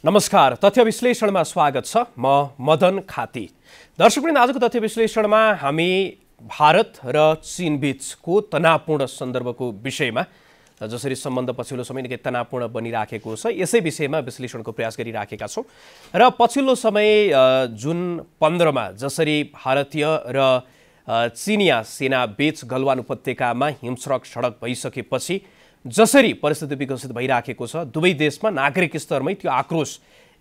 नमस्कार, तथ्य विश्लेषणमा स्वागत छ। म मदन खाती। दर्शकवृन्द, आजको तथ्य विश्लेषणमा हामी भारत र चीन बीचको तनावपूर्ण सन्दर्भको विषयमा, जसरी सम्बन्ध पछिल्लो समय निकै तनावपूर्ण बनिराखेको छ, यसै विषयमा विश्लेषणको प्रयास गरिराखेका छौँ। र पछिल्लो समय जुन 15 मा जसरी भारतीय र चीनिया सेना बीच गलवान उपत्यकामा हिंस्रक झडप भइसकेपछि जसरी परिस्थिति विकसित भइराखेको छ, दुवै देशमा नागरिक स्तरमै त्यो आक्रोश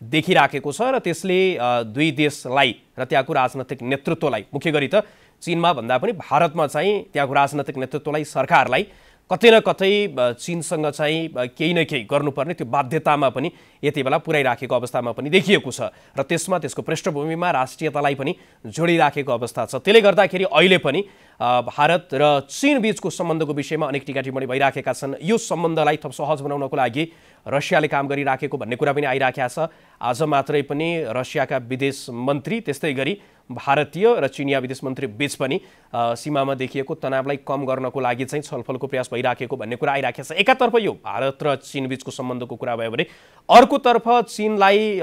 देखिराखेको छ र त्यसले दुई देशलाई र त्यहाँको राजनैतिक नेतृत्वलाई, मुख्य गरी त चीनमा भन्दा पनि भारतमा चाहिँ त्यहाँको राजनैतिक नेतृत्वलाई, सरकारलाई कतै न कतै चीनसँग चाहिँ केही न केही गर्नुपर्ने त्यो बाध्यतामा पनि यति बेला पुर्याइराखेको अवस्थामा पनि देखिएको छ र त्यसमा त्यसको पृष्ठभूमिमा राष्ट्रियतालाई पनि जोडिराखेको अवस्था छ। त्यसले गर्दाखेरि अहिले पनि भारत र चीन बीचको सम्बन्धको विषयमा अनेक टिकाटिप्पणी भइराखेका छन्। यो सम्बन्धलाई थप सहज बनाउनको लागि रसियाले काम गरिराखेको भन्ने कुरा पनि आइराखेको छ। आज मात्रै पनि रसियाका विदेश मन्त्री, त्यस्तै गरी भारतीय र चिनिया विदेश मन्त्री बीच पनि सीमामा देखिएको तनावलाई कम गर्नको लागि चाहिँ छलफलको प्रयास भइराखेको भन्ने कुरा आइराखेको छ। एकातर्फ यो भारत र चीन बीचको सम्बन्धको कुरा भयो भने अर्कोतर्फ चीनलाई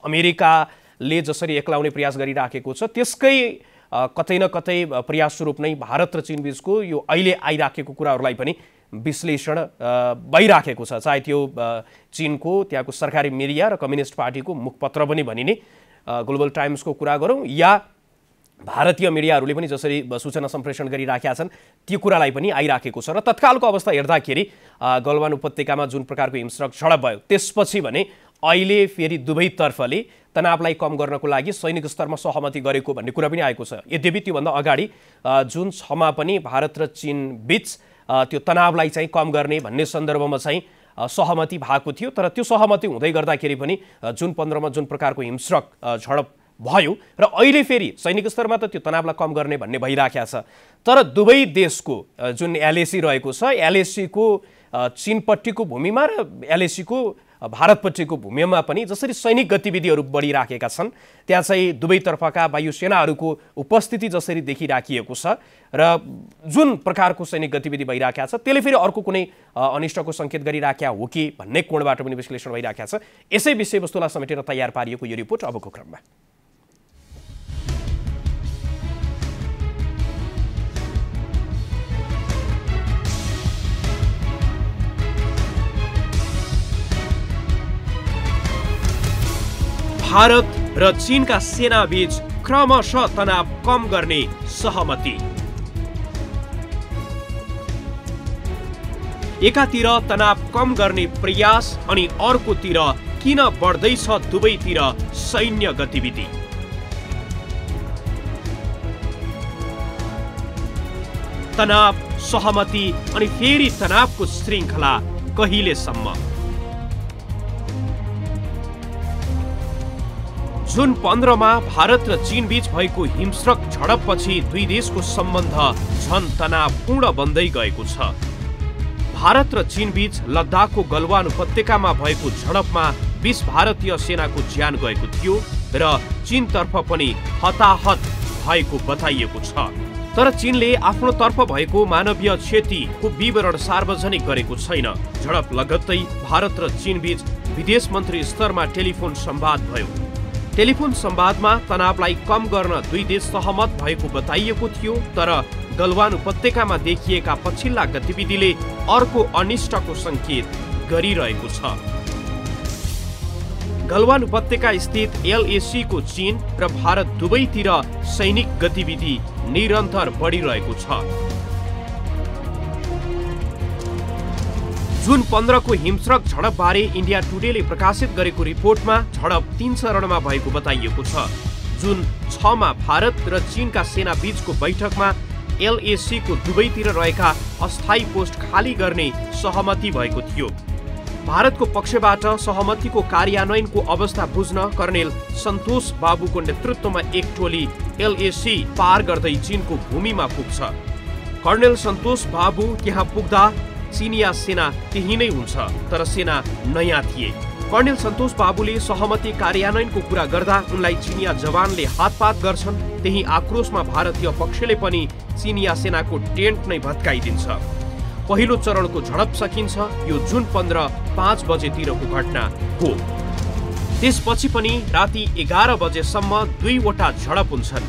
अमेरिकाले जसरी एक्लाउने प्रयास गरिराखेको छ, त्यसकै कतै न कतै प्रयास स्वरूप नै भारत र चीन बीचको यो अहिले आइराखेको कुराहरूलाई पनि विश्लेषण भइराखेको छ। चाहे त्यो चीनको त्यहाँको सरकारी मिडिया र कम्युनिस्ट पार्टीको मुखपत्र पनि भनिने ग्लोबल टाइम्सको कुरा गरौँ या भारतीय मिडियाहरूले पनि जसरी सूचना सम्प्रेषण गरिराखेका छन्, त्यो कुरालाई पनि आइराखेको छ। र तत्कालको अवस्था हेर्दाखेरि गलवान उपत्यकामा जुन प्रकारको हिंस्रक झडप भयो त्यसपछि भने अहिले फेरि दुवै तर्फले तनावलाई कम गर्नको लागि सैनिक स्तरमा सहमति गरेको भन्ने कुरा पनि आएको छ। यद्यपि त्योभन्दा अगाडि जुन 6 मा पनि भारत र चीन बीच त्यो तनावलाई चाहिँ कम गर्ने भन्ने सन्दर्भमा चाहिँ सहमति भएको थियो। तर त्यो सहमति हुँदै गर्दाखेरि पनि जुन 15 मा जुन प्रकारको हिंस्रक झडप भयो र अहिले फेरि सैनिक स्तरमा त त्यो तनावलाई कम गर्ने भन्ने भइराखेको छ। तर दुवै देशको जुन एलएसी रहेको छ, एलएसीको चीनपट्टिको भूमिमा र एलएसीको भारतपट्टिको भूमिमा पनि जसरी सैनिक गतिविधिहरू बढिराखेका छन्, त्यहाँ चाहिँ दुवैतर्फका वायुसेनाहरूको उपस्थिति जसरी देखिराखिएको छ र जुन प्रकारको सैनिक गतिविधि भइराखेको छ, त्यसले फेरि अर्को कुनै अनिष्टको सङ्केत गरिराखेका हो कि भन्ने कोणबाट पनि विश्लेषण भइराखेको छ। यसै विषयवस्तुलाई समेटेर तयार पारिएको यो रिपोर्ट अबको क्रममा। भारत र चीनका सेना बीच क्रमशः तनाव कम गर्ने सहमति। एकातिर तनाव कम गर्ने प्रयास अनि अर्कोतिर किन बढ्दैछ दुवैतिर सैन्य गतिविधि। तनाव, सहमति अनि फेरि तनावको श्रृङ्खला कहिलेसम्म? जुन 15 मा भारत र चीन बीच भएको हिंस्रक झडपपछि दुई देशको सम्बन्ध झन तनावपूर्ण बन्दै गएको छ। भारत र चीन बीच लद्दाखको गलवान उपत्यकामा भएको झडपमा 20 भारतीय सेनाको ज्यान गएको थियो र चीनतर्फ पनि हताहत भएको बताइएको छ। तर चीनले आफ्नो तर्फ भएको मानवीय क्षतिको विवरण सार्वजनिक गरेको छैन। झडप लगत्तै भारत र चीन बीच विदेश मन्त्री स्तरमा टेलिफोन संवाद भयो। टेलिफोन संवादमा तनावलाई कम गर्न दुई देश सहमत भएको बताइएको थियो। तर गलवान उपत्यकामा देखिएका पछिल्ला गतिविधिले अर्को अनिष्टको सङ्केत गरिरहेको छ। गलवान उपत्यका स्थित एलएसी को चीन र भारत दुवैतिर सैनिक गतिविधि निरन्तर बढिरहेको छ। जुन 15 को हिंस्रक झडप बारे इन्डिया टुडेले प्रकाशित गरेको रिपोर्टमा झडप 3 चरणमा भएको बताइएको छ। जुन 6 मा भारत र चीनका सेना बीचको बैठकमा एलएसी को दुवैतिर रहेका अस्थायी पोस्ट खाली गर्ने सहमति भएको थियो। भारतको पक्षबाट सहमतिको कार्यान्वयनको अवस्था बुझ्न कर्णेल सन्तोष बाबुको नेतृत्वमा एक टोली एलएसी पार गर्दै चीनको भूमिमा पुग्छ। कर्णेल सन्तोष बाबु त्यहाँ पुग्दा चीनिया सेना त्यही नै हुन्छ, तर सेना नयाँ थिए। कर्णेल सन्तोष बाबुले सहमति कार्यान्वयनको कुरा गर्दा उनलाई चीनिया जवानले हातपात गर्छन्। त्यही आक्रोशमा भारतीय पक्षले पनि चीनिया सेनाको टेन्ट नै भत्काइदिन्छ। पहिलो चरणको झडप सकिन्छ। यो जुन 15 5 बजेतिरको घटना हो। त्यसपछि पनि राति 11 बजेसम्म 2वटा झडप हुन्छन्।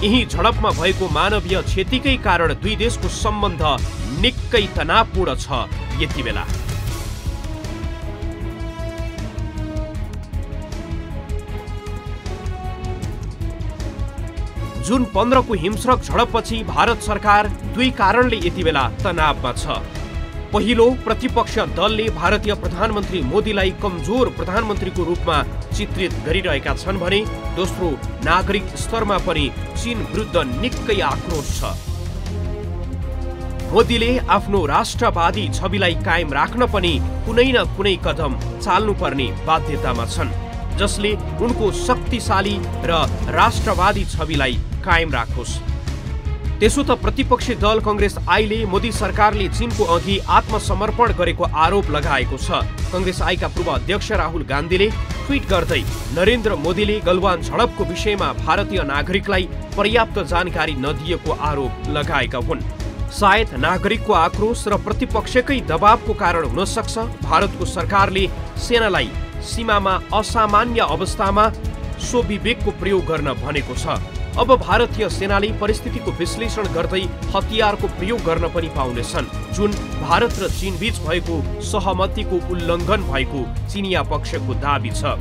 यही झडपमा भएको मानवीय क्षतिकै कारण दुई देशको सम्बन्ध निकै तनावपूर्ण छ यति बेला। जुन 15 को हिंस्रक झडपपछि भारत सरकार दुई कारणले यति बेला तनावमा छ। पहिलो, प्रतिपक्ष दलले भारतीय प्रधानमन्त्री मोदीलाई कमजोर प्रधानमन्त्रीको रूपमा चित्रित गरिरहेका छन् भने दोस्रो, नागरिक स्तरमा पनि चीन विरुद्ध निकै आक्रोश छ। मोदीले आफ्नो राष्ट्रवादी छविलाई कायम राख्न पनि कुनै न कुनै कदम चाल्नुपर्ने बाध्यतामा छन्, जसले उनको शक्तिशाली र राष्ट्रवादी छविलाई कायम राखोस्। त्यसो त प्रतिपक्षी दल कांग्रेस आईले मोदी सरकारले चीनको अघि आत्मसमर्पण गरेको आरोप लगाएको छ। कांग्रेस आईका पूर्व अध्यक्ष राहुल गान्धीले ट्वीट गर्दै नरेन्द्र मोदीले गलवान झडपको विषयमा भारतीय नागरिकलाई पर्याप्त जानकारी नदिएको आरोप लगाएका हुन्। सायद नागरिकको आक्रोश र प्रतिपक्षकै दबावको कारण हुन सक्छ भारतको सरकारले सेनालाई सीमामा असामान्य अवस्थामा स्वविवेकको प्रयोग गर्न भनेको छ। अब भारतीय सेनाले परिस्थितिको विश्लेषण गर्दै हतियारको प्रयोग गर्न पनि पाउनेछन्, जुन भारत र चीन बीच भएको सहमतिको उल्लङ्घन भएको चीनिया पक्षको दाबी छ।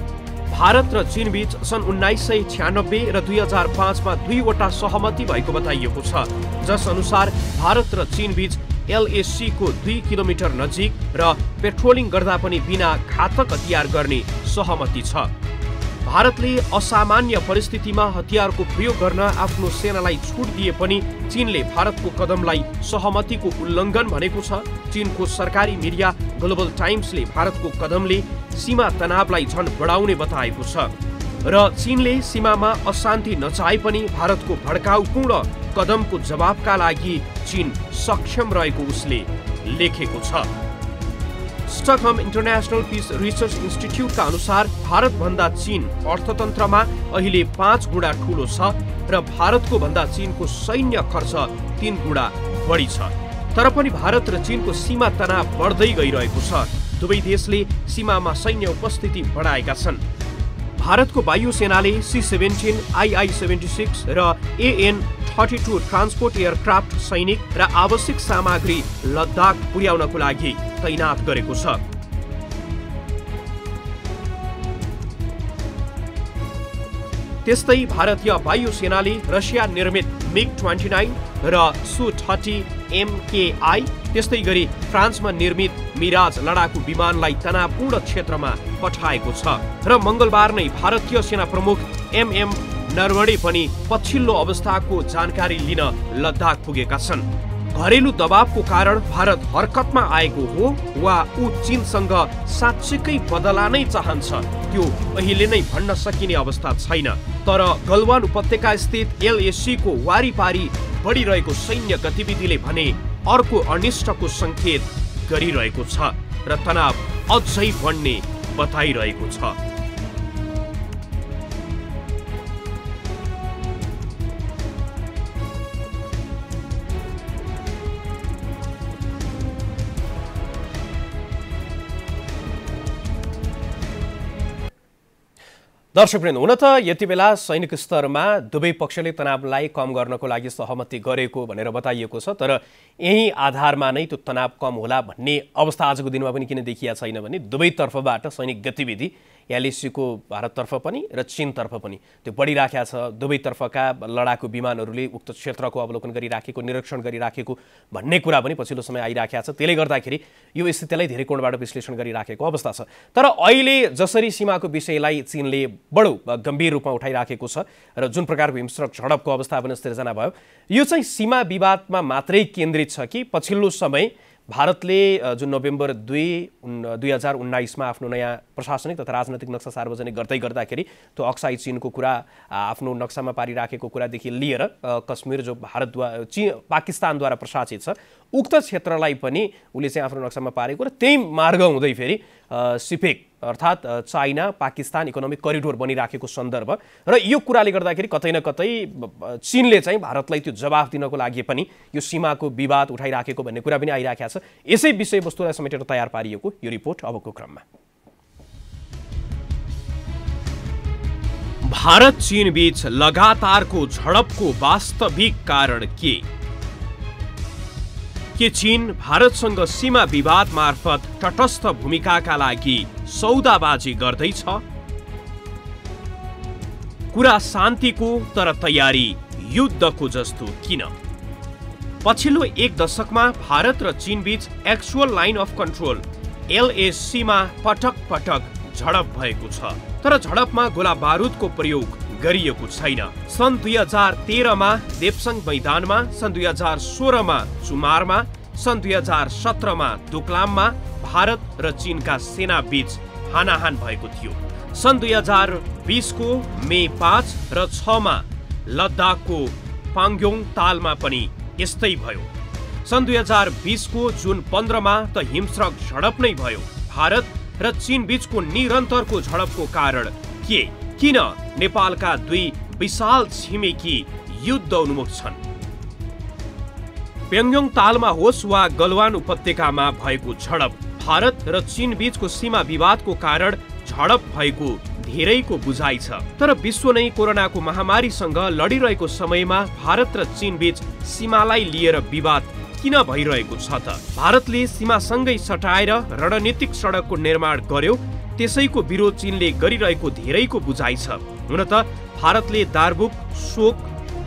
भारत र चीन बीच सन् 1996 र 2005 मा 2वटा सहमति भएको बताइएको छ, जस अनुसार भारत र चीन बीच LAC को 2 किलोमिटर नजिक र पेट्रोलिङ गर्दा पनि बिना घातक हतियार गर्ने सहमति छ। भारतले असामान्य परिस्थितिमा हतियारको प्रयोग गर्न आफ्नो सेनालाई छुट दिए पनि चीनले भारतको कदमलाई सहमतिको उल्लङ्घन भनेको छ। चीनको सरकारी मिडिया ग्लोबल टाइम्सले भारतको कदमले सीमा तनावलाई झन बढाउने बताएको छ र चीनले सीमामा अशान्ति नचाहे पनि भारतको भड्काउपूर्ण कदमको जवाबका लागि चीन सक्षम रहेको उसले लेखेको छ। स्टकहोम इन्टरनेशनल पीस रिसर्च इन्स्टिट्युटका अनुसार भारतभन्दा चीन अर्थतन्त्रमा अहिले 5 गुणा ठूलो छ र भारतको भन्दा चीनको सैन्य खर्च 3 गुणा बढी छ। तर पनि भारत र चीनको सीमा तनाव बढ्दै गइरहेको छ। दुवै देशले सीमामा सैन्य उपस्थिति बढाएका छन्। भारतको वायुसेनाले C-17, II-76 र AN-32 ट्रान्सपोर्ट एयरक्राफ्ट सैनिक र आवश्यक सामग्री लद्दाख पुर्याउनको लागि तैनात गरेको छ। त्यस्तै भारतीय वायुसेनाले रसिया निर्मित MiG-29 र Su-30 MKI, त्यस्तै गरी फ्रान्समा निर्मित मिराज लडाकु विमानलाई तनावपूर्ण क्षेत्रमा पठाएको छ र मंगलबार नै भारतीय सेना प्रमुख MM नरवणे पनि पछिल्लो अवस्थाको जानकारी लिन लद्दाख पुगेका छन्। घरेलु दबावको कारण भारत हरकतमा आएको हो वा ऊ चीनसँग साँच्चैकै बदला नै चाहन्छ, त्यो अहिले नै भन्न सकिने अवस्था छैन। तर गलवान उपत्यका स्थित LAC को वारिपारी बढिरहेको सैन्य गतिविधिले भने अर्को अनिष्टको संकेत गरिरहेको छ र तनाव अझै बढ्ने बताइरहेको छ। दर्शकवृन्द, हुन त यति बेला सैनिक स्तरमा दुवै पक्षले तनावलाई कम गर्नको लागि सहमति गरेको भनेर बताइएको छ, तर यही आधारमा नै त्यो तनाव कम होला भन्ने अवस्था आजको दिनमा पनि किन देखिया छैन भने दुवै तर्फबाट सैनिक गतिविधि LAC को भारततर्फ पनि र चीनतर्फ पनि त्यो बढिराखेको छ। दुवै तर्फका लडाकु विमानहरूले उक्त क्षेत्रको अवलोकन गरिराखेको, निरीक्षण गरिराखेको भन्ने कुरा पनि पछिल्लो समय आइराखेको छ। त्यसले गर्दाखेरि यो स्थितिलाई धेरै कोणबाट विश्लेषण गरिराखेको अवस्था छ। तर अहिले जसरी सीमाको विषयलाई चीनले बडो गम्भीर रूपमा उठाइराखेको छ र जुन प्रकारको हिंस्रक झडपको अवस्था पनि सिर्जना भयो, यो चाहिँ सीमा विवादमा मात्रै केन्द्रित छ कि पछिल्लो समय भारतले जुन नोभेम्बर 2, 2019 मा आफ्नो नयाँ प्रशासनिक तथा राजनैतिक नक्सा सार्वजनिक गर्दै गर्दाखेरि त्यो अक्साई चीनको कुरा आफ्नो नक्सामा पारिराखेको कुरादेखि लिएर कश्मीर जो पाकिस्तानद्वारा प्रशासित छ उक्त क्षेत्रलाई पनि उले चाहिँ आफ्नो नक्सामा पारेको र त्यही मार्ग हुँदै फेरि सिपेक अर्थात् चाइना पाकिस्तान इकोनोमिक करिडोर बनिराखेको सन्दर्भ र यो कुराले गर्दाखेरि कतै न कतै चीनले चाहिँ भारतलाई त्यो जवाफ दिनको लागि पनि यो सीमाको विवाद उठाइराखेको भन्ने कुरा पनि आइराखेको छ। यसै विषयवस्तुलाई समेटेर तयार पारिएको यो रिपोर्ट अबको क्रममा। भारत चीन बीच लगातारको झडपको वास्तविक कारण के चीन भारतसँग सीमा विवाद मार्फत तटस्थ भूमिकाका लागि सौदाबाजी गर्दैछ? कुरा शान्तिको तर तयारी युद्धको जस्तो किन? पछिल्लो एक दशकमा भारत र चीन बीच एक्चुअल लाइन अफ कन्ट्रोल LACमा पटक पटक झडप भएको छ, तर झडपमा गोला बारुदको प्रयोग गरिएको छैन। सन् 2013 मा देप्सङ मैदानमा, सन् 2016 मा चुमारमा, सन् 2017 मा दोकलाममा भारत र चीनका सेना बीच हानाहान भएको थियो। सन् 2020 को मे 5 र 6 मा लद्दाखको पाङ्ग्योङ तालमा पनि यस्तै भयो। सन् 2020 को जुन 15 मा त हिंस्रक झडप नै भयो। भारत र चीन बीचको निरन्तरको झडपको कारण के? किन नेपालका दुई विशाल छिमेकी युद्ध उन्मुख छन्? प्याङ्ग्योङ तालमा होस् वा गलवान उपत्यकामा भएको झडप, भारत र चीन बीचको सीमा विवादको कारण झडप भएको धेरैको बुझाइ छ। तर विश्व नै कोरोनाको महामारीसँग लडिरहेको समयमा भारत र चीन बीच सीमालाई लिएर विवाद किन भइरहेको छ त? भारतले सीमासँगै सटाएर रणनीतिक सडकको निर्माण गर्यो, त्यसैको विरोध चीनले गरिरहेको धेरैको बुझाइ छ। हुन त भारतले दार्बुक, सोक,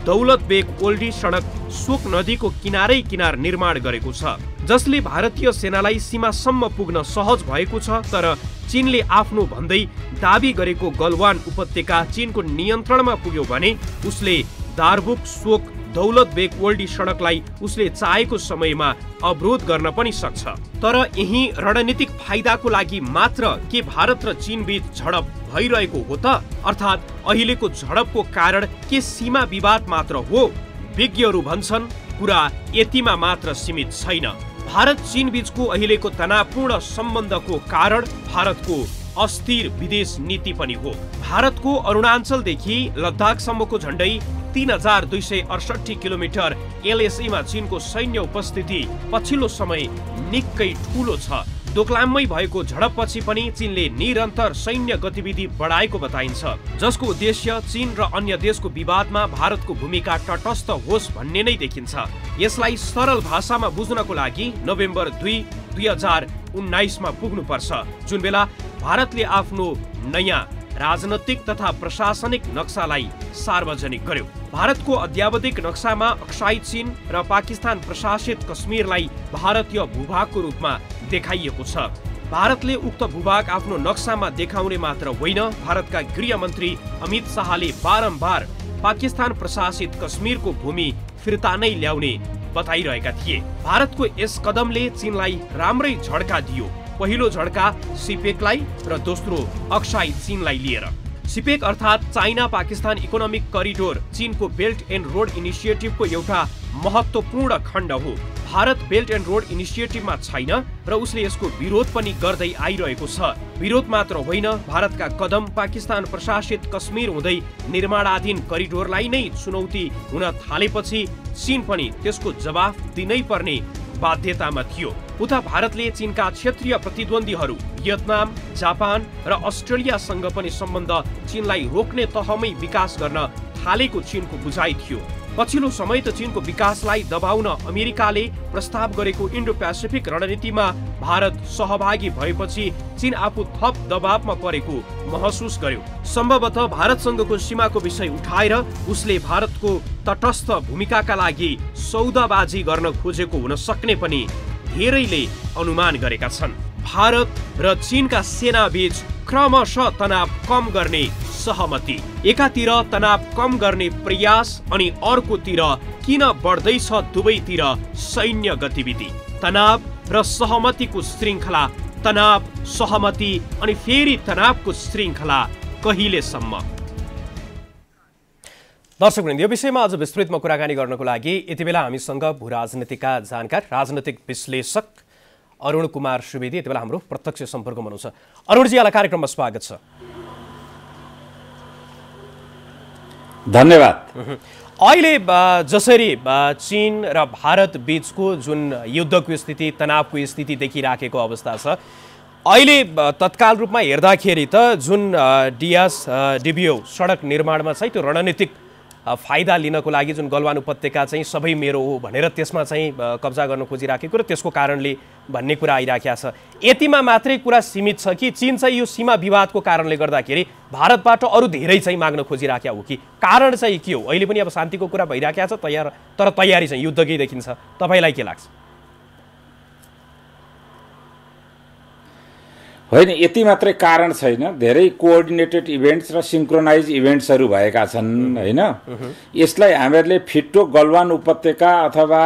दौलत बेग ओल्डी सडक सोक नदीको किनारै किनार निर्माण गरेको छ, जसले भारतीय सेनालाई सीमासम्म पुग्न सहज भएको छ। तर चीनले आफ्नो भन्दै दाबी गरेको गलवान उपत्यका चीनको नियन्त्रणमा पुग्यो भने उसले दार्बुक, सोक, दौलत बेग ओल्डी सडकलाई उसले चाहेको समयमा अवरोध गर्न पनि सक्छ। तर यही रणनीतिक फाइदाको लागि मात्र के भारत र चीन बीच झडप भइरहेको हो त? अर्थात् अहिलेको झडपको कारण के सीमा विवाद मात्र हो? विज्ञहरू भन्छन् कुरा यतिमा मात्र सीमित छैन। भारत चीन बीचको अहिलेको तनावपूर्ण सम्बन्धको कारण भारतको अस्थिर विदेश नीति पनि हो। भारतको अरुणाञ्चलदेखि लद्दाखसम्मको झण्डै 3268 किलोमिटर LACमा चीनको सैन्य उपस्थिति पछिल्लो समय निकै ठूलो छ। दोकलाममै भएको झडपपछि पनि चीनले निरन्तर सैन्य गतिविधि बढाएको बताइन्छ, जसको उद्देश्य चीन र अन्य देशको विवादमा भारतको भूमिका तटस्थ होस् भन्ने नै देखिन्छ। यसलाई सरल भाषामा बुझ्नको लागि नोभेम्बर 2, 2019 मा पुग्नुपर्छ, जुन बेला भारतले आफ्नो नयाँ राजनैतिक तथा प्रशासनिक नक्सालाई सार्वजनिक गर्यो। भारतको अद्यावधिक नक्सामा अक्साई चीन र पाकिस्तान प्रशासित कश्मीरलाई भारतीय भूभागको रूपमा देखाइएको छ। भारतले उक्त भूभाग आफ्नो नक्सामा देखाउने मात्र होइन, भारतका गृह मन्त्री अमित शाहले बारम्बार पाकिस्तान प्रशासित कश्मीरको भूमि फिर्ता नै ल्याउने बताइरहेका थिए। भारतको यस कदमले चीनलाई राम्रै झड्का दियो। पहिलो झड्का सिपेकलाई र दोस्रो अक्साई चीनलाई लिएर। सिपेक अर्थात् चाइना पाकिस्तान इकोनोमिक करिडोर चीनको बेल्ट एन्ड रोड इनिसिएटिभको एउटा महत्त्वपूर्ण खण्ड हो। भारत बेल्ट एन्ड रोड इनिसिएटिभमा छैन र उसले यसको विरोध पनि गर्दै आइरहेको छ। विरोध मात्र होइन, भारतका कदम पाकिस्तान प्रशासित कश्मीर हुँदै निर्माणाधीन करिडोरलाई नै चुनौती हुन थालेपछि चीन पनि त्यसको जवाफ दिनै पर्ने बाध्यतामा थियो। उता भारतले चीनका क्षेत्रीय प्रतिद्वन्दीहरू भियतनाम, जापान र अस्ट्रेलियासँग पनि सम्बन्ध चीनलाई रोक्ने तहमै विकास गर्न थालेको चीनको बुझाइ थियो। पछिल्लो समय त चीनको विकासलाई दबाउन अमेरिकाले प्रस्ताव गरेको इन्डो पेसिफिक रणनीतिमा भारत सहभागी भएपछि चीन आफू थप दबावमा परेको महसुस गर्यो। सम्भवतः भारतसँगको सीमाको विषय उठाएर उसले भारतको तटस्थ भूमिकाका लागि सौदाबाजी गर्न खोजेको हुन सक्ने पनि धेरैले अनुमान गरेका छन्। भारत र चीनका सेना बीच क्रमशः तनाव कम गर्ने सहमति, एकातिर तनाव कम गर्ने प्रयास अनि अर्कोतिर किन बढ्दैछ दुवैतिर सैन्य गतिविधि? तनाव र सहमतिको श्रृङ्खला, तनाव, सहमति अनि फेरि तनावको श्रृङ्खला कहिलेसम्म? दर्शकवृन्द, यो विषयमा अझ विस्तृतमा कुराकानी गर्नको लागि यति बेला हामीसँग भूराजनीतिका जानकार, राजनैतिक विश्लेषक अरुण कुमार सुवेदी यति बेला हाम्रो प्रत्यक्ष सम्पर्कमा हुनुहुन्छ। अरुणजी, यहाँलाई कार्यक्रममा स्वागत छ। धन्यवाद। अहिले जसरी चीन र भारत बीचको जुन युद्धको स्थिति, तनावको स्थिति देखिराखेको अवस्था छ, अहिले तत्काल रूपमा हेर्दाखेरि त जुन डियास डिबियो सडक निर्माणमा चाहिँ त्यो रणनीतिक फाइदा लिनको लागि जुन गलवान उपत्यका चाहिँ सबै मेरो हो भनेर त्यसमा चाहिँ कब्जा गर्न खोजिराखेको र त्यसको कारणले भन्ने कुरा आइराखेको छ। यतिमा मात्रै कुरा सीमित छ कि चीन चाहिँ यो सीमा विवादको कारणले गर्दाखेरि भारतबाट अरू धेरै चाहिँ माग्न खोजिराखेको हो कि कारण चाहिँ के हो? अहिले पनि अब शान्तिको कुरा भइराखेको छ तर तयारी चाहिँ युद्धकै देखिन्छ। तपाईँलाई के लाग्छ? होइन, यति मात्रै कारण छैन, धेरै कोअर्डिनेटेड इभेन्ट्स र सिङ्क्रोनाइज इभेन्ट्सहरू भएका छन् होइन। यसलाई हामीहरूले फिट्टो गलवान उपत्यका अथवा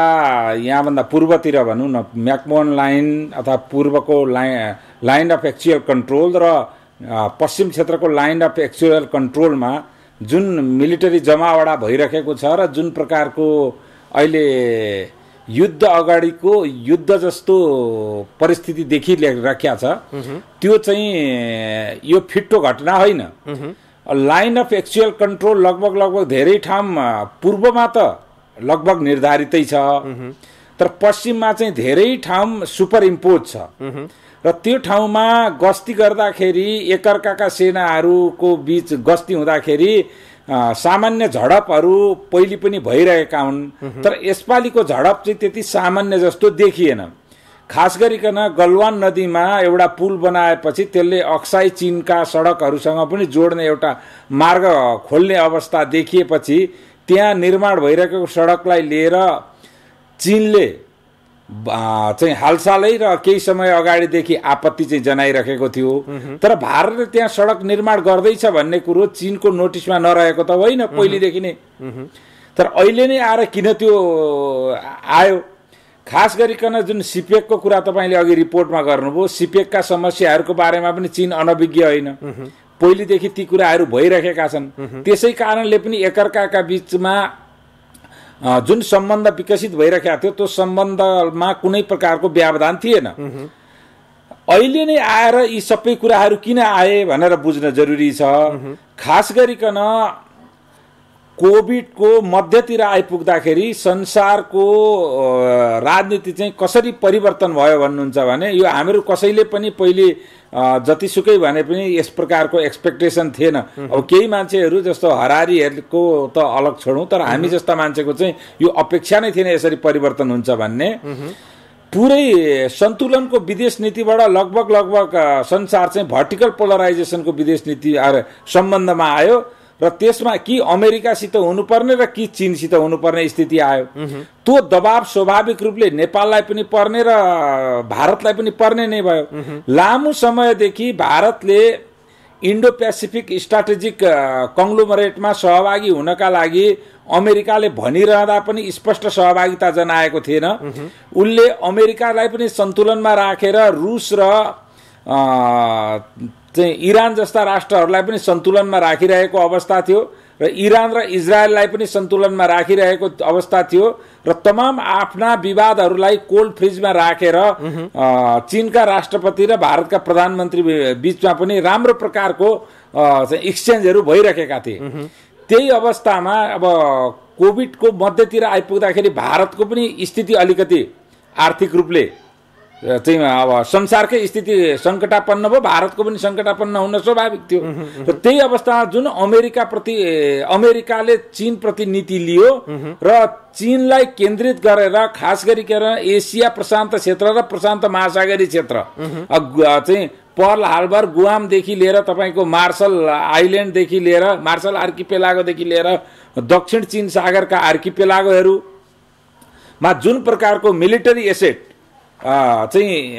यहाँभन्दा पूर्वतिर भनौँ न म्याकमोहन लाइन अथवा पूर्वको लाइन अफ एक्चुअल कन्ट्रोल र पश्चिम क्षेत्रको लाइन अफ एक्चुअल कन्ट्रोलमा जुन मिलिटरी जमावडा भइरहेको छ र जुन प्रकारको अहिले युद्ध अगाडिको युद्ध जस्तो परिस्थिति देखिराखेको छ त्यो चाहिँ यो फिट्टो घटना होइन। लाइन अफ एक्चुअल कन्ट्रोल लगभग धेरै ठाउँ पूर्वमा त लगभग निर्धारितै छ तर पश्चिममा चाहिँ धेरै ठाउँ सुपर इम्पोज छ र त्यो ठाउँमा गस्ती गर्दाखेरि एकअर्काका सेनाहरूको बीच गस्ती हुँदाखेरि सामान्य झडपहरू पहिले पनि भइरहेका हुन् तर यसपालिको झडप चाहिँ त्यति सामान्य जस्तो देखिएन। खास गरिकन गलवान नदीमा एउटा पुल बनाएपछि त्यसले अक्साई चीनका सडकहरूसँग पनि जोड्ने एउटा मार्ग खोल्ने अवस्था देखिएपछि त्यहाँ निर्माण भइरहेको सडकलाई लिएर चीनले चाहिँ हालसालै र केही समय अगाडिदेखि आपत्ति चाहिँ जनाइरहेको थियो तर भारतले त्यहाँ सडक निर्माण गर्दैछ भन्ने कुरो चीनको नोटिसमा नरहेको त होइन पहिलेदेखि नै। तर अहिले नै आएर किन त्यो आयो? खास गरिकन जुन सिपेकको कुरा तपाईँले अघि रिपोर्टमा गर्नुभयो, सिपेकका समस्याहरूको बारेमा पनि चीन अनभिज्ञ होइन, पहिलेदेखि ती कुराहरू भइरहेका छन्। त्यसै कारणले पनि एकअर्काका बीचमा जुन सम्बन्ध विकसित भइरहेको थियो त्यो सम्बन्धमा कुनै प्रकारको व्यवधान थिएन। अहिले नै आएर यी सबै कुराहरू किन आए भनेर बुझ्न जरुरी छ। खास गरिकन कोभिडको मध्यतिर आइपुग्दाखेरि संसारको राजनीति चाहिँ कसरी परिवर्तन भयो भन्नुहुन्छ भने यो हामीहरू कसैले पनि पहिले जतिसुकै भने पनि यस प्रकारको एक्सपेक्टेसन थिएन। अब केही मान्छेहरू जस्तो हरारीहरूको त अलग छोडौँ तर हामी जस्ता मान्छेको चाहिँ यो अपेक्षा नै थिएन यसरी परिवर्तन हुन्छ भन्ने। पुरै सन्तुलनको विदेश नीतिबाट लगभग संसार चाहिँ भर्टिकल पोलराइजेसनको विदेश नीति सम्बन्धमा आयो र त्यसमा कि अमेरिकासित हुनुपर्ने र कि चीनसित हुनुपर्ने स्थिति आयो। त्यो दबाब स्वाभाविक रूपले नेपाललाई पनि पर्ने र भारतलाई पनि पर्ने नै भयो। लामो समयदेखि भारतले इन्डो पेसिफिक स्ट्राटेजिक कङ्ग्लोमरेटमा सहभागी हुनका लागि अमेरिकाले भनिरहँदा पनि स्पष्ट सहभागिता जनाएको थिएन। उनले अमेरिकालाई पनि सन्तुलनमा राखेर रुस र चाहिँ इरान जस्ता राष्ट्रहरूलाई पनि सन्तुलनमा राखिरहेको अवस्था थियो र इरान र इजरायललाई पनि सन्तुलनमा राखिरहेको अवस्था थियो र तमाम आफ्ना विवादहरूलाई कोल्ड फ्रिजमा राखेर चीनका राष्ट्रपति र भारतका प्रधानमन्त्री बीचमा पनि राम्रो प्रकारको एक्सचेन्जहरू भइरहेका थिए। त्यही अवस्थामा अब कोभिडको मध्यतिर आइपुग्दाखेरि भारतको पनि स्थिति अलिकति आर्थिक रूपले चाहिँ अब संसारकै स्थिति सङ्कटापन्न भयो, भारतको पनि सङ्कटापन्न हुन स्वाभाविक थियो। र त्यही अवस्थामा जुन अमेरिकाले चीनप्रति नीति लियो र चीनलाई केन्द्रित गरेर खास गरिकन एसिया प्रशान्त क्षेत्र र प्रशान्त महासागरीय क्षेत्र चाहिँ पर्ल हार्बर गुआमदेखि लिएर तपाईँको मार्शल आइल्यान्डदेखि लिएर मार्शल आर्किपेलागोदेखि लिएर दक्षिण चीन सागरका आर्किपेलागोहरूमा जुन प्रकारको मिलिटरी एसेट चाहिँ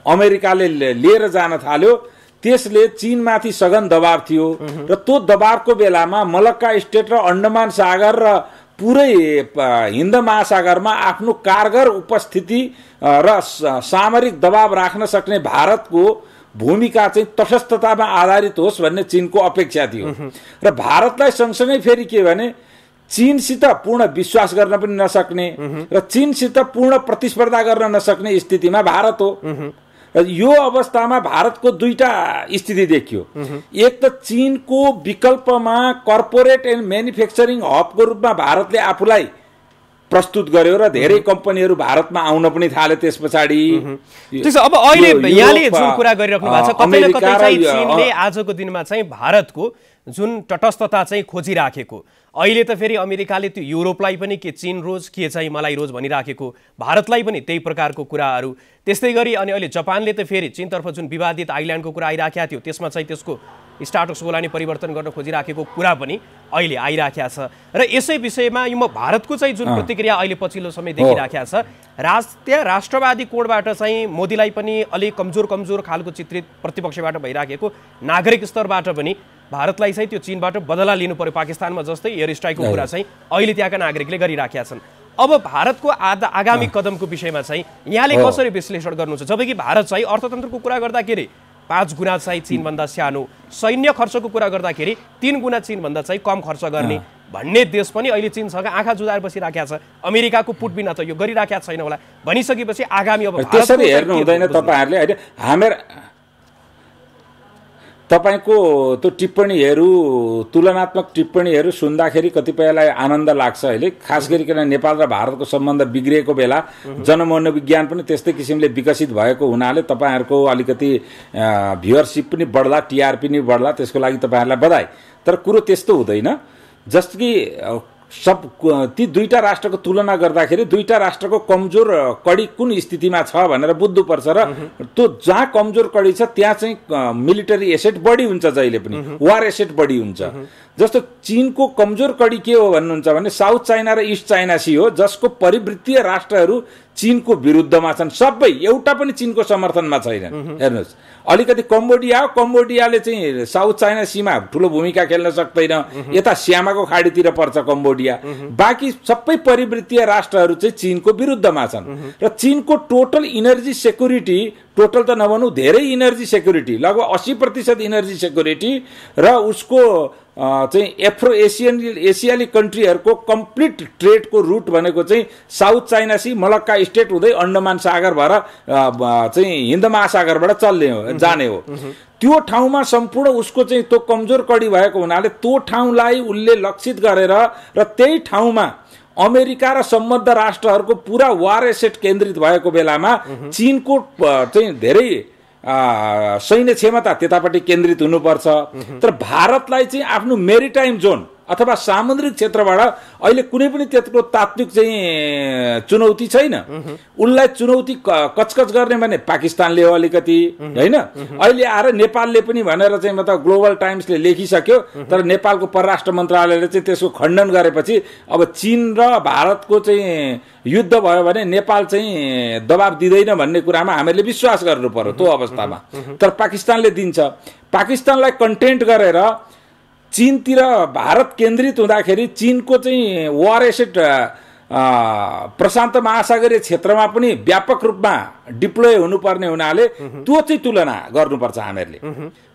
अमेरिकाले लिएर जान थाल्यो त्यसले चीनमाथि सघन दबाव थियो र त्यो दबावको बेलामा मलक्का स्टेट र अन्डमान सागर र पुरै हिन्द महासागरमा आफ्नो कारगर उपस्थिति र सामरिक दबाव राख्न सक्ने भारतको भूमिका चाहिँ तटस्थतामा आधारित होस् भन्ने चीनको अपेक्षा थियो। र भारतलाई सँगसँगै फेरि के भने चीनसित पूर्ण विश्वास गर्न पनि नसक्ने र चीनसित पूर्ण प्रतिस्पर्धा गर्न नसक्ने स्थितिमा भारत हो। यो अवस्थामा भारतको दुईटा स्थिति देखियो। एक त चीनको विकल्पमा कर्पोरेट एन्ड म्यानुफ्याक्चरिङ हबको रूपमा भारतले आफूलाई प्रस्तुत गर्यो र धेरै कम्पनीहरू भारतमा आउन पनि थाले त्यस पछाडि। अब अहिले यहाँले जुन कुरा गरिराख्नु भएको छ कतै न कतै चाहिँ चीनले आजको दिनमा चाहिँ भारतको जुन तटस्थता चाहिँ खोजिराखेको, अहिले त फेरि अमेरिकाले त्यो युरोपलाई पनि के चीन रोज के चाहिँ मलाई रोज भनिराखेको, भारतलाई पनि त्यही प्रकारको कुराहरू। त्यस्तै गरी अनि अहिले जापानले त फेरि चीनतर्फ जुन विवादित आइल्यान्डको कुरा आइराखेको थियो त्यसमा चाहिँ त्यसको स्टाटस कोलाई नै परिवर्तन गर्न खोजिराखेको कुरा पनि अहिले आइराखेको छ। र यसै विषयमा यो भारतको चाहिँ जुन प्रतिक्रिया अहिले पछिल्लो समय देखिराखेको छ, राष्ट्रवादी कोणबाट चाहिँ मोदीलाई पनि अलिक कमजोर खालको चित्रित प्रतिपक्षबाट भइराखेको, नागरिक स्तरबाट पनि भारतलाई चाहिँ त्यो चीनबाट बदला लिनु पर्यो पाकिस्तानमा जस्तै एयर स्ट्राइकको कुरा चाहिँ अहिले त्यहाँका नागरिकले गरिराखेका छन्। अब भारतको आगामी कदमको विषयमा चाहिँ यहाँले कसरी विश्लेषण गर्नुहुन्छ, जबकि भारत चाहिँ अर्थतन्त्रको कुरा गर्दाखेरि 5 गुणा चाहिँ चीनभन्दा सानो, सैन्य खर्चको कुरा गर्दाखेरि 3 गुणा चीनभन्दा चाहिँ कम खर्च गर्ने भन्ने देश पनि अहिले चीनसँग आँखा जुधाएर बसिराखेको छ। अमेरिकाको पुट बिना त यो गरिराखेको छैन होला भनिसकेपछि आगामी अब त्यसरी हेर्नु हुँदैन तपाईहरुले हैन। तपाईको त्यो टिप्पणीहरू तुलनात्मक टिप्पणीहरू सुन्दाखेरि कतिपयलाई आनन्द लाग्छ अहिले, खास गरिकन नेपाल र भारतको सम्बन्ध बिग्रिएको बेला जनमनोविज्ञान पनि त्यस्तै किसिमले विकसित भएको हुनाले तपाईहरुको अलिकति भ्युअरशिप पनि बढ्ला, टिआरपी पनि बढ्ला, त्यसको लागि तपाईहरुलाई बधाई। तर कुरो त्यस्तो हुँदैन। जस्तो कि ती दुईटा राष्ट्रको तुलना गर्दाखेरि दुईटा राष्ट्रको कमजोर कडी कुन स्थितिमा छ भनेर बुझ्नुपर्छ र त्यो जहाँ कमजोर कडी छ त्यहाँ चाहिँ मिलिटरी एसेट बढी हुन्छ, जहिले पनि वार एसेट बढी हुन्छ। जस्तो चीनको कमजोर कडी के हो भन्नुहुन्छ भने साउथ चाइना र ईस्ट चाइना सी हो, जसको परिवृत्तीय राष्ट्रहरू चीनको विरुद्धमा छन्, सबै एउटा पनि चीनको समर्थनमा छैनन्। हेर्नुहोस्, अलिकति कम्बोडिया हो, कम्बोडियाले चाहिँ साउथ चाइना सीमा ठुलो भूमिका खेल्न सक्दैन, यता श्यामाको खाडीतिर पर्छ कम्बोडिया। बाँकी सबै परिवृत्तीय राष्ट्रहरू चाहिँ चीनको विरुद्धमा छन् र चीनको टोटल इनर्जी सेक्युरिटी, टोटल त नभनौँ धेरै इनर्जी सेक्युरिटी, लगभग 80% इनर्जी सेक्युरिटी र उसको चाहिँ एफ्रो एसियाली कन्ट्रीहरूको कम्प्लिट ट्रेडको रुट भनेको चाहिँ South China Sea, Malacca Strait हुँदै अन्डमान सागर भएर चाहिँ हिन्द महासागरबाट जाने हो। त्यो ठाउँमा सम्पूर्ण उसको चाहिँ त्यो कमजोर कडी भएको हुनाले त्यो ठाउँलाई उसले लक्षित गरेर र त्यही ठाउँमा अमेरिका र सम्बद्ध राष्ट्रहरूको पुरा वार एसेट केन्द्रित भएको बेलामा चीनको चाहिँ धेरै सैन्य क्षमता त्यतापट्टि केन्द्रित हुनुपर्छ। तर भारतलाई चाहिँ आफ्नो मेरिटाइम जोन अथवा सामुद्रिक क्षेत्रबाट अहिले कुनै पनि त्यत्रो तात्विक चाहिँ चुनौती छैन। उनलाई चुनौती कचकच गर्ने भने पाकिस्तानले हो अलिकति, हैन? अहिले आएर नेपालले पनि भनेर चाहिँ मतलब ग्लोबल टाइम्सले लेखिसक्यो, तर नेपालको परराष्ट्र मन्त्रालयले चाहिँ त्यसको खण्डन गरेपछि अब चीन र भारतको चाहिँ युद्ध भयो भने नेपाल चाहिँ दबाब दिँदैन भन्ने कुरामा हामीले विश्वास गर्नु पर्यो त्यो अवस्थामा। तर पाकिस्तानले दिन्छ। पाकिस्तानलाई कन्टेन्ट गरेर चीनतिर भारत केन्द्रित हुँदाखेरि चीनको चाहिँ वार एसेट प्रशान्त महासागरीय क्षेत्रमा पनि व्यापक रूपमा डिप्लोय हुनुपर्ने हुनाले त्यो चाहिँ तुलना गर्नुपर्छ हामीहरूले।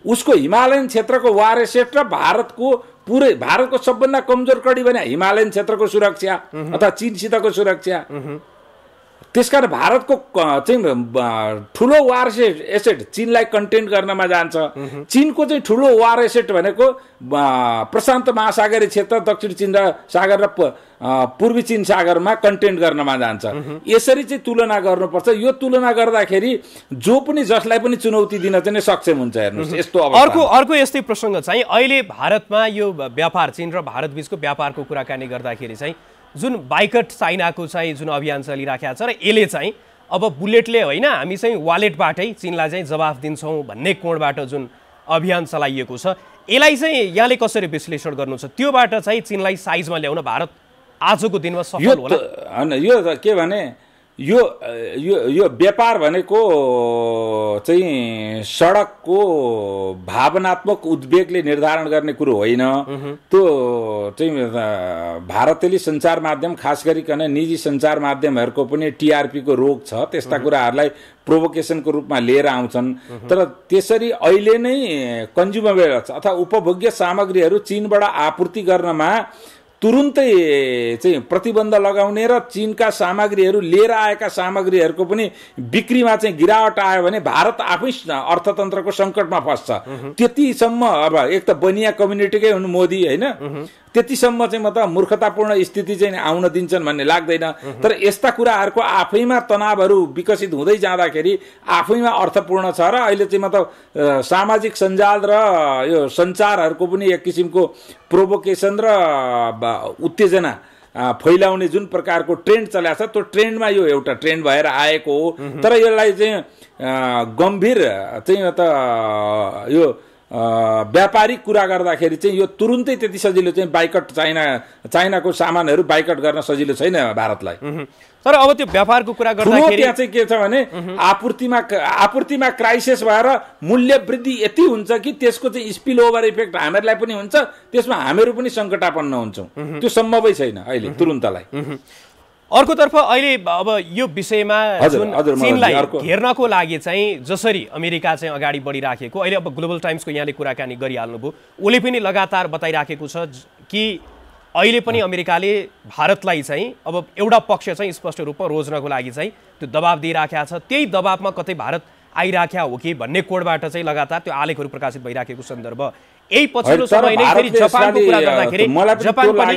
उसको हिमालयन क्षेत्रको वार एसेट र भारतको सबभन्दा कमजोर कडी भने हिमालयन क्षेत्रको सुरक्षा अथवा चीनसितको सुरक्षा। त्यसकारण भारतको चाहिँ ठुलो वार एसेट चीनलाई कन्टेन्ट गर्नमा जान्छ। चीनको चाहिँ ठुलो वार एसेट भनेको प्रशान्त महासागरीय क्षेत्र, दक्षिण चीन सागर र पूर्वी चीन सागरमा कन्टेन्ट गर्नमा जान्छ। यसरी चाहिँ तुलना गर्नुपर्छ। यो तुलना गर्दाखेरि जो पनि जसलाई पनि चुनौती दिन चाहिँ सक्षम हुन्छ। हेर्नुहोस्, यस्तो अर्को यस्तै प्रसङ्ग चाहिँ अहिले भारतमा यो व्यापार, चीन र भारत बीचको व्यापारको कुराकानी गर्दाखेरि चाहिँ जुन बाइकट चाइनाको चाहिँ जुन अभियान चलिराखेको छ र यसले चाहिँ अब बुलेटले होइन हामी चाहिँ वालेटबाटै चीनलाई चाहिँ जवाफ दिन्छौँ भन्ने कोणबाट जुन अभियान चलाइएको छ, यसलाई चाहिँ यहाँले कसरी विश्लेषण गर्नुहुन्छ? त्योबाट चाहिँ चीनलाई साइजमा ल्याउन भारत आजको दिनमा सफल होला? हैन, यो के भने यो व्यापार भनेको चाहिँ सडकको भावनात्मक उद्वेगले निर्धारण गर्ने कुरो होइन। त्यो चाहिँ भारतेली सञ्चार माध्यम, खास गरिकन निजी सञ्चार माध्यमहरूको पनि टिआरपीको रोग छ। त्यस्ता कुराहरूलाई प्रोभोकेसनको रूपमा लिएर आउँछन्। तर त्यसरी अहिले नै कन्ज्युमेबल अथवा उपभोग्य सामग्रीहरू चीनबाट आपूर्ति गर्नमा तुरुन्तै चाहिँ प्रतिबन्ध लगाउने र चीनका सामग्रीहरू लिएर आएका सामग्रीहरूको पनि बिक्रीमा चाहिँ गिरावट आयो भने भारत आफै अर्थतन्त्रको सङ्कटमा फस्छ। त्यतिसम्म अब एक त बनिया कम्युनिटीकै हुनु मोदी, होइन? त्यतिसम्म चाहिँ म त मूर्खतापूर्ण स्थिति चाहिँ आउन दिन्छन् भन्ने लाग्दैन। तर यस्ता कुराहरूको आफैमा तनावहरू विकसित हुँदै जाँदाखेरि आफैमा अर्थपूर्ण छ र अहिले चाहिँ म त सामाजिक सञ्जाल र यो सञ्चारहरूको पनि एक किसिमको प्रोभोकेसन र उत्तेजना फैलाउने जुन प्रकारको ट्रेन्ड चलेको छ त्यो ट्रेन्डमा यो एउटा ट्रेन्ड भएर आएको हो। तर यसलाई चाहिँ गम्भीर चाहिँ त यो व्यापारिक कुरा गर्दाखेरि चाहिँ यो तुरुन्तै त्यति सजिलो चाहिँ बाइकट चाइनाको सामानहरू बाइकट गर्न सजिलो छैन भारतलाई। तर अब त्यो व्यापारको कुरा गर्दाखेरि त्यहाँ चाहिँ के छ भने आपूर्तिमा क्राइसिस भएर मूल्य वृद्धि यति हुन्छ कि त्यसको चाहिँ स्पिल ओभर इफेक्ट हामीहरूलाई पनि हुन्छ, त्यसमा हामीहरू पनि सङ्कटापन्न हुन्छौँ। त्यो सम्भवै छैन अहिले तुरुन्तलाई। अर्कोतर्फ अहिले अब यो विषयमा चीनलाई घेर्नको लागि चाहिँ जसरी अमेरिका चाहिँ अगाडि बढिराखेको, अहिले अब ग्लोबल टाइम्सको यहाँले कुराकानी गरिहाल्नुभयो, उसले पनि लगातार बताइराखेको छ कि अहिले पनि अमेरिकाले भारतलाई चाहिँ अब एउटा पक्ष चाहिँ स्पष्ट रूपमा रोज्नको लागि चाहिँ त्यो दबाब दिइराखेको छ। त्यही दबाबमा कतै भारत आइराखेको हो कि भन्ने कोडबाट चाहिँ लगातार त्यो आलेखहरू प्रकाशित भइराखेको सन्दर्भ। यही पछिल्लो समय नै फेरि जापानको कुरा गर्दाखेरि जापान पनि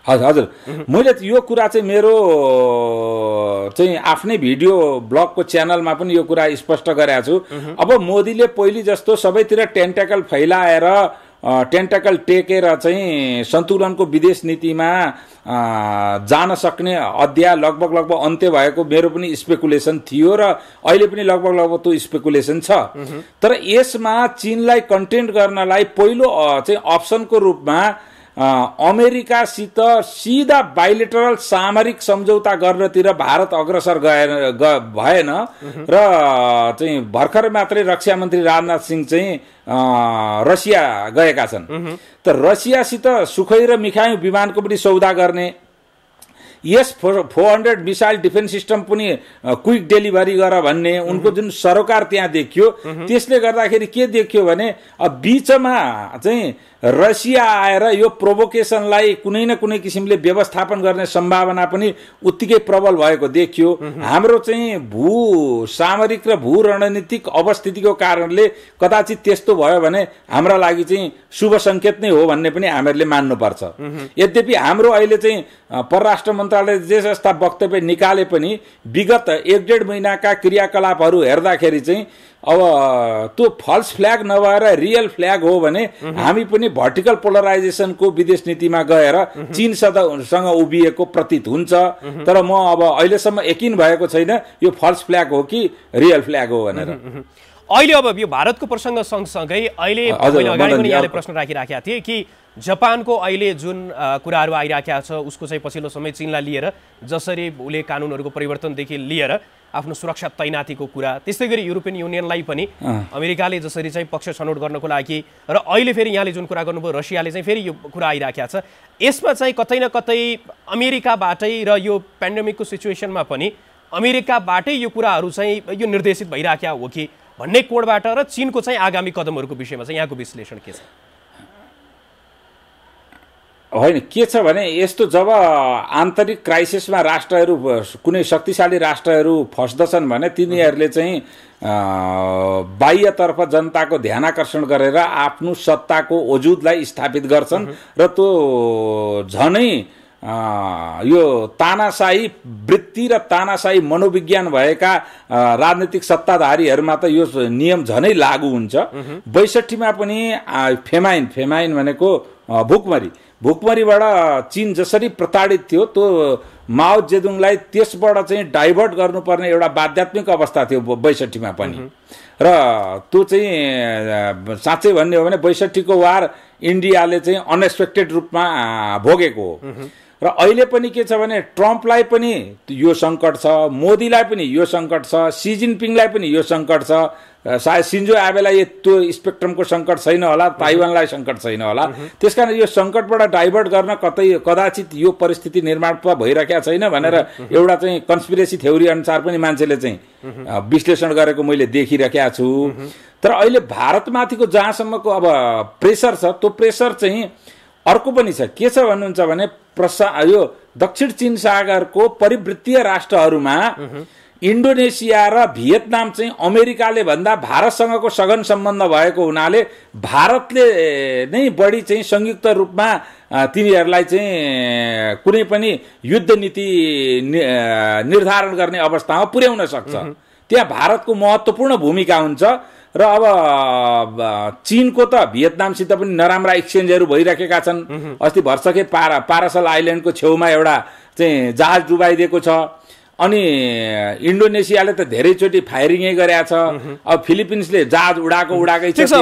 हजुर मैले यो कुरा चाहिँ मेरो चाहिँ आफ्नै भिडियो ब्लगको च्यानलमा पनि यो कुरा स्पष्ट गरेको छु। अब मोदीले पहिले जस्तो सबैतिर टेन्टाकल फैलाएर टेन्टाकल टेकेर चाहिँ सन्तुलनको विदेश नीतिमा जान सक्ने अध्याय लगभग अन्त्य भएको मेरो पनि स्पेकुलेसन थियो र अहिले पनि लगभग त्यो स्पेकुलेसन छ। तर यसमा चीनलाई कन्टेन्ट गर्नलाई पहिलो चाहिँ अप्सनको रूपमा अमेरिकासित सिधा बाइलेटरल सामरिक सम्झौता गर्नतिर भारत अग्रसर भएन र चाहिँ भर्खर मात्रै रक्षा मन्त्री राजनाथ सिंह चाहिँ रसिया गएका छन्। त रसियासित सुखै र मिखाई विमानको पनि सौदा गर्ने, यस 400 मिसाइल डिफेन्स सिस्टम पनि क्विक डेलिभरी गर भन्ने उनको जुन सरोकार त्यहाँ देखियो, त्यसले गर्दाखेरि के देखियो भने अब बीचमा चाहिँ रसिया आएर यो प्रोभोकेसनलाई कुनै न कुनै किसिमले व्यवस्थापन गर्ने सम्भावना पनि उत्तिकै प्रबल भएको देखियो। हाम्रो चाहिँ भू सामरिक र भू रणनीतिक अवस्थितिको कारणले कदाचित त्यस्तो भयो भने हाम्रा लागि चाहिँ शुभ सङ्केत नै हो भन्ने पनि हामीहरूले मान्नुपर्छ। यद्यपि हाम्रो अहिले चाहिँ परराष्ट्र मन्त्रालय जे जस्ता वक्तव्य निकाले पनि विगत 1-1.5 महिनाका क्रियाकलापहरू हेर्दाखेरि चाहिँ अब त्यो फल्स फ्ल्याग नभएर रियल फ्ल्याग हो भने हामी पनि भर्टिकल पोलराइजेसनको विदेश नीतिमा गएर चीनसँग उभिएको प्रतीत हुन्छ। तर म अब अहिलेसम्म यकिन भएको छैन यो फल्स फ्ल्याग हो कि रियल फ्ल्याग हो भनेर। अहिले अब यो भारतको प्रसङ्ग सँगसँगै अहिले अगाडि पनि यहाँले प्रश्न राखिराखेका थिए कि जापानको अहिले जुन कुराहरू आइराखेका छ उसको चाहिँ पछिल्लो समय चीनलाई लिएर जसरी उसले कानुनहरूको परिवर्तनदेखि लिएर आफ्नो सुरक्षा तैनातीको कुरा, त्यस्तै गरी युरोपियन युनियनलाई पनि अमेरिकाले जसरी चाहिँ पक्ष छनौट गर्नको लागि र अहिले फेरि यहाँले जुन कुरा गर्नुभयो रसियाले चाहिँ फेरि यो कुरा आइराखेको छ, यसमा चाहिँ कतै न कतै अमेरिकाबाटै र यो पेन्डेमिकको सिचुएसनमा पनि अमेरिकाबाटै यो कुराहरू चाहिँ यो निर्देशित भइराखेको हो कि भन्ने कोडबाट र चीनको चाहिँ आगामी कदमहरूको विषयमा चाहिँ यहाँको विश्लेषण के छ? होइन, के छ भने यस्तो जब आन्तरिक क्राइसिसमा राष्ट्रहरू कुनै शक्तिशाली राष्ट्रहरू फस्दछन् भने तिनीहरूले चाहिँ बाह्यतर्फ जनताको ध्यान आकर्षण गरेर आफ्नो सत्ताको वजुदलाई स्थापित गर्छन् र त्यो झनै यो तानाशाही वृत्ति र तानाशाही मनोविज्ञान भएका राजनीतिक सत्ताधारीहरूमा त यो नियम झनै लागू हुन्छ। 62मा पनि फेमाइन भनेको भुकमरीबाट चीन जसरी प्रताडित थियो त्यो माओ जेदुङलाई त्यसबाट चाहिँ डाइभर्ट गर्नुपर्ने एउटा बाध्यात्मिक अवस्था थियो 62मा पनि। र त्यो चाहिँ साँच्चै भन्ने हो भने 62को वार इन्डियाले चाहिँ अनएक्सपेक्टेड रूपमा भोगेको हो। र अहिले पनि के छ भने ट्रम्पलाई पनि यो सङ्कट छ, मोदीलाई पनि यो सङ्कट छ, सी जिनपिङलाई पनि यो सङ्कट छ, सायद सिन्जो आबेलाई त्यो स्पेक्ट्रमको सङ्कट छैन होला, ताइवानलाई सङ्कट छैन होला। त्यसकारण यो सङ्कटबाट डाइभर्ट गर्न कदाचित यो परिस्थिति निर्माण भइरहेको छैन भनेर एउटा चाहिँ कन्स्पिरेसी थ्योरी अनुसार पनि मान्छेले चाहिँ विश्लेषण गरेको मैले देखिरहेको छु। तर अहिले भारतमाथिको जहाँसम्मको अब प्रेसर छ त्यो प्रेसर चाहिँ अर्को पनि छ। के छ भन्नुहुन्छ भने यो दक्षिण चीन सागरको परिवृत्तीय राष्ट्रहरूमा इन्डोनेसिया र भियतनाम चाहिँ अमेरिकाले भन्दा भारतसँगको सघन सम्बन्ध भएको हुनाले भारतले नै बढी चाहिँ संयुक्त रूपमा तिनीहरूलाई चाहिँ कुनै पनि युद्ध नीति निर्धारण गर्ने अवस्थामा पुर्याउन सक्छ। त्यहाँ भारतको महत्त्वपूर्ण भूमिका हुन्छ र अब चीनको त भियतनामसित पनि नराम्रा एक्सचेन्जहरू भइरहेका छन्। अस्ति भर्सकै पारासल आइल्यान्डको छेउमा एउटा चाहिँ जहाज डुबाइदिएको छ। अनि इन्डोनेसियाले त धेरैचोटि फायरिङै गरेको छ। अब फिलिपिन्सले जहाज उडाएकै छ।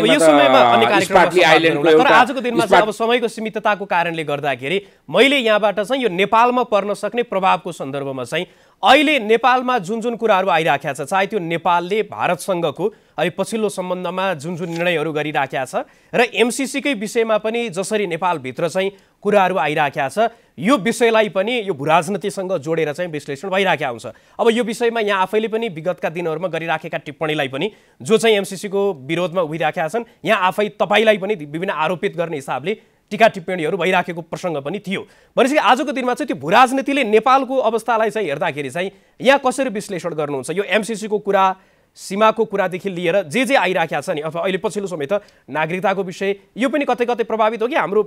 तर आजको दिनमा चाहिँ अब समयको सीमितताको कारणले गर्दाखेरि मैले यहाँबाट चाहिँ यो नेपालमा पर्न सक्ने प्रभावको सन्दर्भमा चाहिँ अहिले नेपालमा जुन जुन कुराहरू आइराखेका छ, चाहे त्यो नेपालले भारतसँगको अहिले पछिल्लो सम्बन्धमा जुन जुन निर्णयहरू गरिराखेका छ र एमसीसीकै विषयमा पनि जसरी नेपालभित्र चाहिँ कुराहरू आइराखेका छ, यो विषयलाई पनि यो भूराजनीतिसँग जोडेर चाहिँ विश्लेषण भइराखेका हुन्छ। अब यो विषयमा यहाँ आफैले पनि विगतका दिनहरूमा गरिराखेका टिप्पणीलाई पनि जो चाहिँ एमसीसीको विरोधमा उभिराखेका छन्, यहाँ आफै तपाईँलाई पनि विभिन्न आरोपित गर्ने हिसाबले टीका टिप्पणीहरू भइराखेको प्रसङ्ग पनि थियो। भनेपछि आजको दिनमा चाहिँ त्यो भूराजनीतिले नेपालको अवस्थालाई चाहिँ हेर्दाखेरि चाहिँ यहाँ कसरी विश्लेषण गर्नुहुन्छ? यो एमसीसीको कुरा, सीमाको कुरादेखि लिएर जे आइराखेका छ नि, अथवा अहिले पछिल्लो समय त नागरिकताको विषय, यो पनि कतै कतै प्रभावित हो कि हाम्रो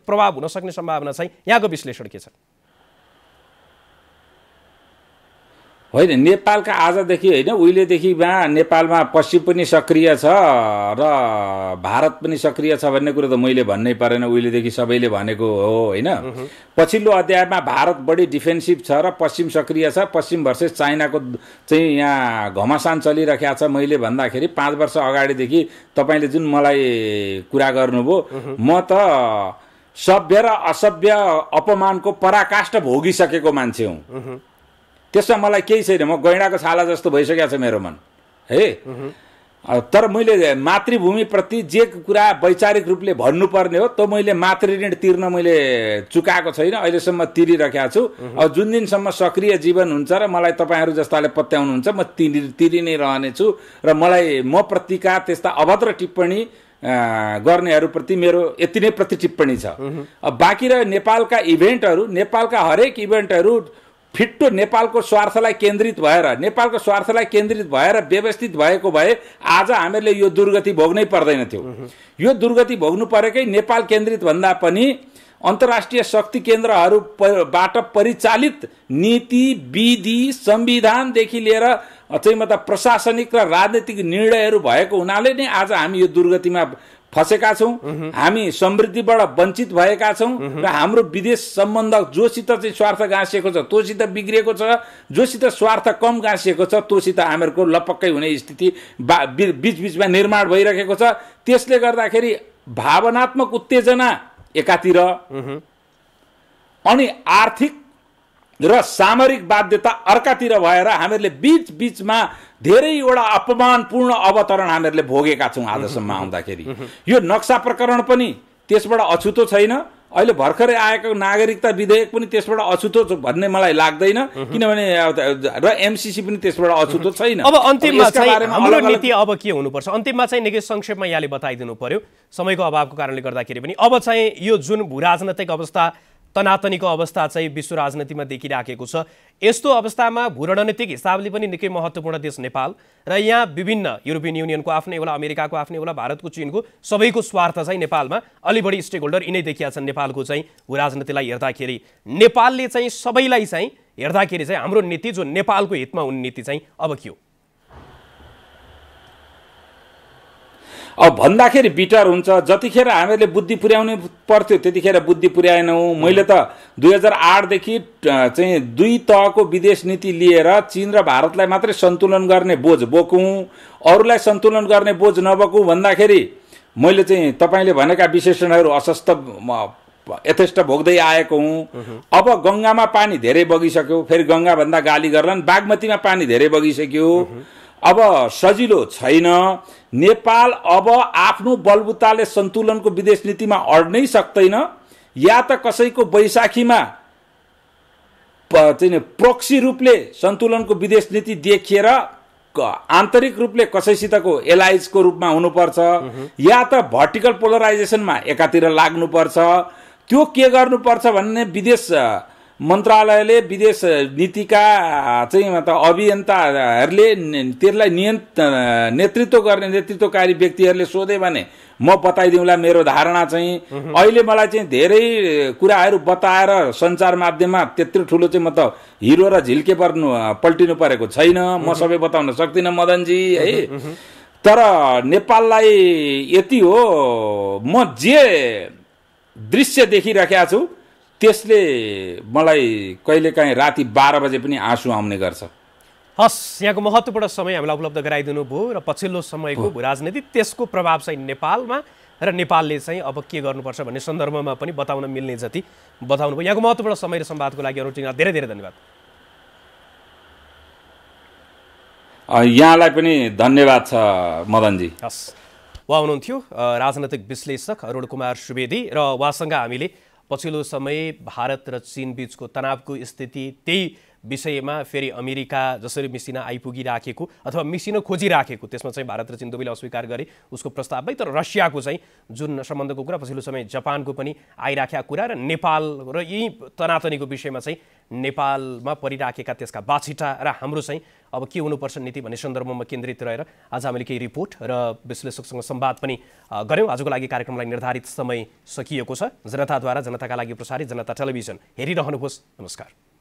प्रभाव हुन सक्ने सम्भावना चाहिँ यहाँको विश्लेषण के छ? होइन, नेपालका आजदेखि होइन उहिलेदेखिमा नेपालमा पश्चिम पनि सक्रिय छ र भारत पनि सक्रिय छ भन्ने कुरो त मैले भन्नै परेन, उहिलेदेखि सबैले भनेको हो होइन। पछिल्लो अध्यायमा भारत बढी डिफेन्सिभ छ र पश्चिम सक्रिय छ। पश्चिम भर्सेस चाइनाको चाहिँ यहाँ घमासान चलिरहेको छ। मैले भन्दाखेरि 5 वर्ष अगाडिदेखि तपाईँले जुन मलाई कुरा गर्नुभयो, म त सभ्य र असभ्य अपमानको पराकाष्ठ भोगिसकेको मान्छे हुँ। त्यसमा मलाई केही छैन, म गैँडाको छाला जस्तो भइसकेको छ मेरो मन है। तर मैले मातृभूमिप्रति जे कुरा वैचारिक रूपले भन्नुपर्ने हो त मैले मातृऋण तिर्न मैले चुकाएको छैन, अहिलेसम्म तिरिरहेको छु। अब जुन दिनसम्म सक्रिय जीवन हुन्छ र मलाई तपाईँहरू जस्ताले पत्याउनुहुन्छ, म तिरि नै रहनेछु र मलाई म प्रतिका त्यस्ता अभद्र टिप्पणी गर्नेहरूप्रति मेरो यति नै प्रति टिप्पणी छ। अब बाँकी रह्यो नेपालका इभेन्टहरू, नेपालका हरेक इभेन्टहरू फिट्टो नेपालको स्वार्थलाई केन्द्रित भएर व्यवस्थित भएको भए आज हामीहरूले यो दुर्गति भोग्नै पर्दैन थियो। यो दुर्गति भोग्नु परेकै नेपाल केन्द्रित भन्दा पनि अन्तर्राष्ट्रिय शक्ति केन्द्रहरूबाट परिचालित नीति, विधि, संविधानदेखि लिएर चाहिँ मतलब प्रशासनिक र राजनीतिक निर्णयहरू भएको हुनाले नै आज हामी यो दुर्गतिमा फसेका छौँ। हामी समृद्धिबाट वञ्चित भएका छौँ र हाम्रो विदेश सम्बन्ध जोसित चाहिँ स्वार्थ गाँसिएको छ तोसित बिग्रिएको छ, जोसित स्वार्थ कम गाँसिएको छ तोसित हामीहरूको लपक्कै हुने स्थिति बीचबीचमा निर्माण भइरहेको छ। त्यसले गर्दाखेरि भावनात्मक उत्तेजना एकातिर अनि आर्थिक र सामरिक बाध्यता अर्कातिर भएर हामीहरूले बीचबीचमा धेरैवटा अपमानपूर्ण अवतरण हामीहरूले भोगेका छौँ आजसम्म आउँदाखेरि। यो नक्सा प्रकरण पनि त्यसबाट अछुतो छैन, अहिले भर्खरै आएको नागरिकता विधेयक पनि त्यसबाट अछुतो भन्ने मलाई लाग्दैन, किनभने र एमसीसी पनि त्यसबाट अछुतो छैन। अब अन्तिममा चाहिँ हाम्रो नीति अब के हुनुपर्छ, अन्तिममा चाहिँ निकै संक्षेपमा यहाँले बताइदिनु पर्यो समयको अभावको कारणले गर्दाखेरि पनि। अब चाहिँ यो जुन भूराजनैतिक अवस्था, तनातनीको अवस्था चाहिँ विश्व राजनीतिमा देखिराखेको छ, यस्तो अवस्थामा भूरणनीतिक हिसाबले पनि निकै महत्त्वपूर्ण देश नेपाल र यहाँ विभिन्न युरोपियन युनियनको आफ्नै होला, अमेरिकाको आफ्नै होला, भारतको, चीनको सबैको स्वार्थ चाहिँ नेपालमा अलि बढी स्टेक होल्डर यिनै देखिया छन्। नेपालको चाहिँ भूराजनीतिलाई हेर्दाखेरि नेपालले चाहिँ सबैलाई चाहिँ हेर्दाखेरि चाहिँ हाम्रो नीति जो नेपालको हितमा हुने नीति चाहिँ अब के हो? अब भन्दाखेरि बिटर हुन्छ। जतिखेर हामीहरूले बुद्धि पुर्याउनु पर्थ्यो त्यतिखेर बुद्धि पुर्याएनौँ। मैले त 2008 देखि चाहिँ 2 तहको विदेश नीति लिएर चीन र भारतलाई मात्रै सन्तुलन गर्ने बोझ बोकौँ, अरूलाई सन्तुलन गर्ने बोझ नबोकौँ भन्दाखेरि मैले चाहिँ तपाईँले भनेका विशेषणहरू अस्वस्थ यथेष्ट भोग्दै आएको हुँ। अब गङ्गामा पानी धेरै बगिसक्यो, फेरि गङ्गाभन्दा गाली गर्लान्, बागमतीमा पानी धेरै बगिसक्यो, अब सजिलो छैन। नेपाल अब आफ्नो बलबुताले सन्तुलनको विदेश नीतिमा अड्नै सक्दैन, या त कसैको बैशाखीमा चाहिँ प्रोक्सी रूपले सन्तुलनको विदेश नीति देखिएर आन्तरिक रूपले कसैसितको एलाइजको रूपमा हुनुपर्छ, या त भर्टिकल पोलराइजेसनमा एकातिर लाग्नुपर्छ। त्यो के गर्नुपर्छ भन्ने विदेश मन्त्रालयले विदेश नीतिका चाहिँ मतलब अभियन्ताहरूले त्यसलाई नेतृत्व गर्ने नेतृत्वकारी व्यक्तिहरूले सोधे भने म बताइदिउँला मेरो धारणा चाहिँ अहिले मलाई चाहिँ धेरै कुराहरू बताएर सञ्चार माध्यममा त्यत्रो ठुलो चाहिँ म त हिरो र झिल्के पल्टिनु परेको छैन, म सबै बताउन सक्दिनँ मदनजी है। तर नेपाललाई यति हो, म जे दृश्य देखिरहेको छु त्यसले मलाई कहिलेकाहीँ राति 12 बजे पनि आँसु आउने गर्छ। हस्, यहाँको महत्त्वपूर्ण समय हामीलाई उपलब्ध गराइदिनु भयो र पछिल्लो समयको राजनीति त्यसको प्रभाव चाहिँ नेपालमा र नेपालले चाहिँ अब के गर्नुपर्छ भन्ने सन्दर्भमा पनि बताउन मिल्ने जति बताउनु भयो। यहाँको महत्त्वपूर्ण समय र संवादको लागि अरुण टिङ्गा धेरै धेरै धन्यवाद। यहाँलाई पनि धन्यवाद छ मदनजी। हस्, उहाँ हुनुहुन्थ्यो राजनैतिक विश्लेषक अरुण कुमार सुवेदी र उहाँसँग हामीले पछिल्लो समय भारत र चीन बीचको तनावको स्थिति, त्यही विषयमा फेरि अमेरिका जसरी मिसिन आइपुगिराखेको अथवा मिसिन खोजिराखेको, त्यसमा चाहिँ भारत र चीन दुवैले अस्वीकार गरे उसको प्रस्तावमै, तर रसियाको चाहिँ जुन सम्बन्धको कुरा, पछिल्लो समय जापानको पनि आइराखेका कुरा र नेपाल र यही तनातनीको विषयमा चाहिँ नेपालमा परिराखेका त्यसका बाछिटा र हाम्रो चाहिँ अब के हुनुपर्छ नीति भन्ने सन्दर्भमा केन्द्रित रहेर आज हामीले केही रिपोर्ट र विश्लेषकसँग संवाद पनि गऱ्यौँ। आजको लागि कार्यक्रमलाई निर्धारित समय सकिएको छ। जनताद्वारा जनताका लागि प्रसारित जनता टेलिभिजन हेरिरहनुहोस्। नमस्कार।